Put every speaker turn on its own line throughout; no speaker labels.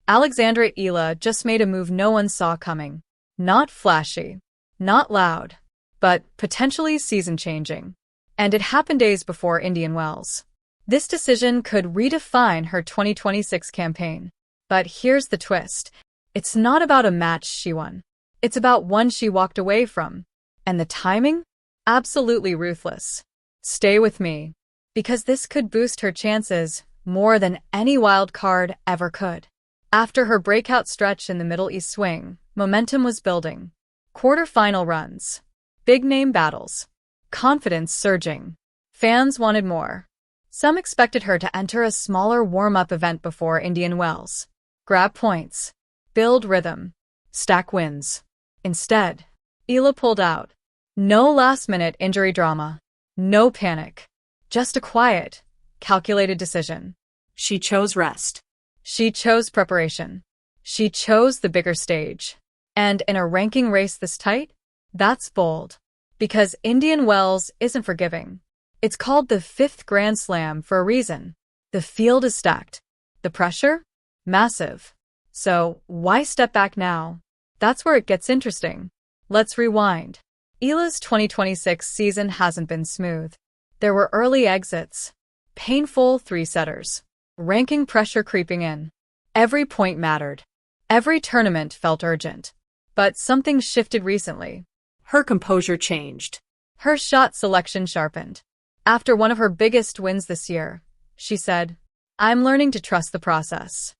Alexandra Eala just made a move no one saw coming. Not flashy, not loud, but potentially season-changing. And it happened days before Indian Wells. This decision could redefine her 2026 campaign. But here's the twist. It's not about a match she won. It's about one she walked away from. And the timing? Absolutely ruthless. Stay with me, because this could boost her chances more than any wild card ever could. After her breakout stretch in the Middle East swing, momentum was building. Quarter-final runs, big-name battles, confidence surging. Fans wanted more. Some expected her to enter a smaller warm-up event before Indian Wells. Grab points, build rhythm, stack wins. Instead, Eala pulled out. No last-minute injury drama. No panic. Just a quiet, calculated decision.
She chose rest.
She chose preparation. She chose the bigger stage. And in a ranking race this tight, that's bold. Because Indian Wells isn't forgiving. It's called the fifth Grand Slam for a reason. The field is stacked. The pressure? Massive. So, why step back now? That's where it gets interesting. Let's rewind. Eala's 2026 season hasn't been smooth. There were early exits, painful three-setters, ranking pressure creeping in. Every point mattered. Every tournament felt urgent. But something shifted recently.
Her composure changed.
Her shot selection sharpened. After one of her biggest wins this year, she said, "I'm learning to trust the process."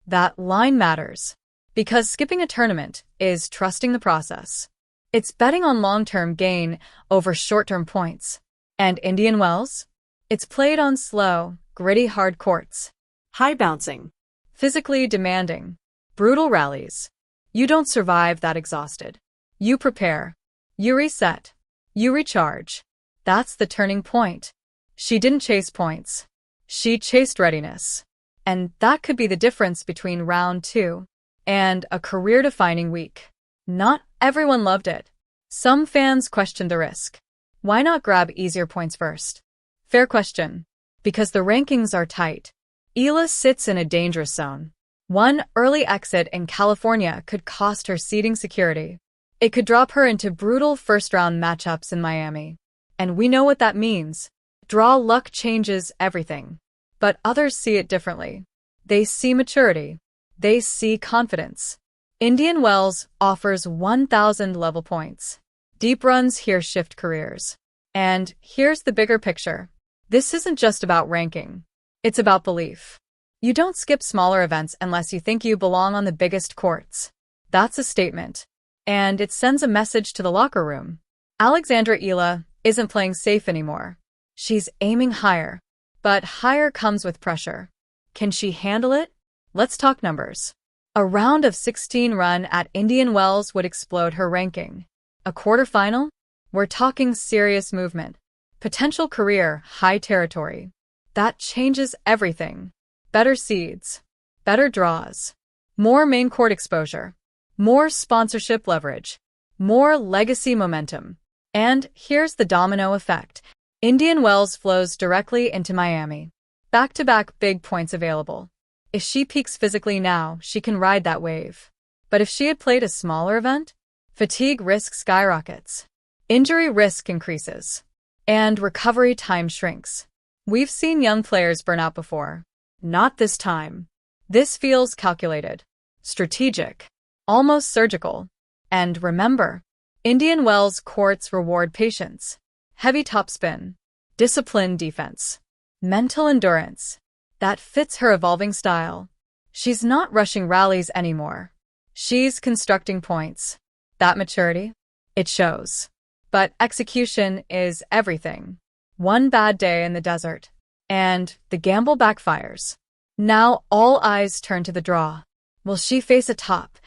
That line matters. Because skipping a tournament is trusting the process. It's betting on long-term gain over short-term points. And Indian Wells? It's played on slow, gritty hard courts.
High bouncing.
Physically demanding. Brutal rallies. You don't survive that exhausted. You prepare. You reset. You recharge. That's the turning point. She didn't chase points. She chased readiness. And that could be the difference between round 2 and a career-defining week. Not everyone loved it. Some fans questioned the risk. Why not grab easier points first? Fair question. Because the rankings are tight. Eala sits in a dangerous zone. One early exit in California could cost her seeding security. It could drop her into brutal first-round matchups in Miami. And we know what that means. Draw luck changes everything. But others see it differently. They see maturity. They see confidence. Indian Wells offers 1,000 level points. Deep runs here shift careers. And here's the bigger picture. This isn't just about ranking. It's about belief. You don't skip smaller events unless you think you belong on the biggest courts. That's a statement. And it sends a message to the locker room. Alexandra Eala isn't playing safe anymore. She's aiming higher. But higher comes with pressure. Can she handle it? Let's talk numbers. A round of 16 run at Indian Wells would explode her ranking. A quarterfinal? We're talking serious movement. Potential career, high territory. That changes everything. Better seeds. Better draws. More main court exposure. More sponsorship leverage. More legacy momentum. And here's the domino effect. Indian Wells flows directly into Miami. Back-to-back big points available. If she peaks physically now, she can ride that wave. But if she had played a smaller event, fatigue risk skyrockets. Injury risk increases. And recovery time shrinks. We've seen young players burn out before. Not this time. This feels calculated, strategic, almost surgical. And remember, Indian Wells courts reward patience. Heavy topspin, disciplined defense, mental endurance. That fits her evolving style. She's not rushing rallies anymore. She's constructing points. That maturity? It shows. But execution is everything. One bad day in the desert, and the gamble backfires. Now all eyes turn to the draw. Will she face a top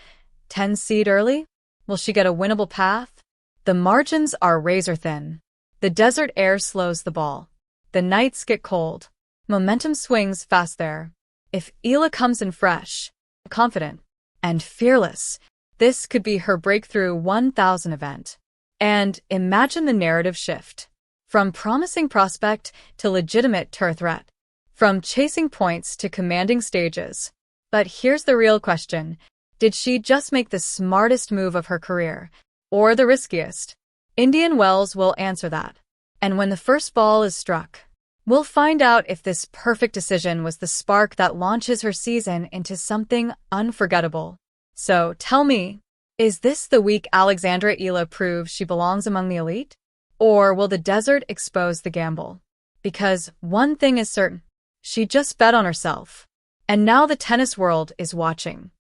10 seed early? Will she get a winnable path? The margins are razor thin. The desert air slows the ball. The nights get cold. Momentum swings fast there. If Eala comes in fresh, confident, and fearless, this could be her breakthrough 1,000 event. And imagine the narrative shift. From promising prospect to legitimate tour threat. From chasing points to commanding stages. But here's the real question. Did she just make the smartest move of her career, or the riskiest? Indian Wells will answer that. And when the first ball is struck, we'll find out if this perfect decision was the spark that launches her season into something unforgettable. So tell me, is this the week Alexandra Eala proves she belongs among the elite? Or will the desert expose the gamble? Because one thing is certain, she just bet on herself. And now the tennis world is watching.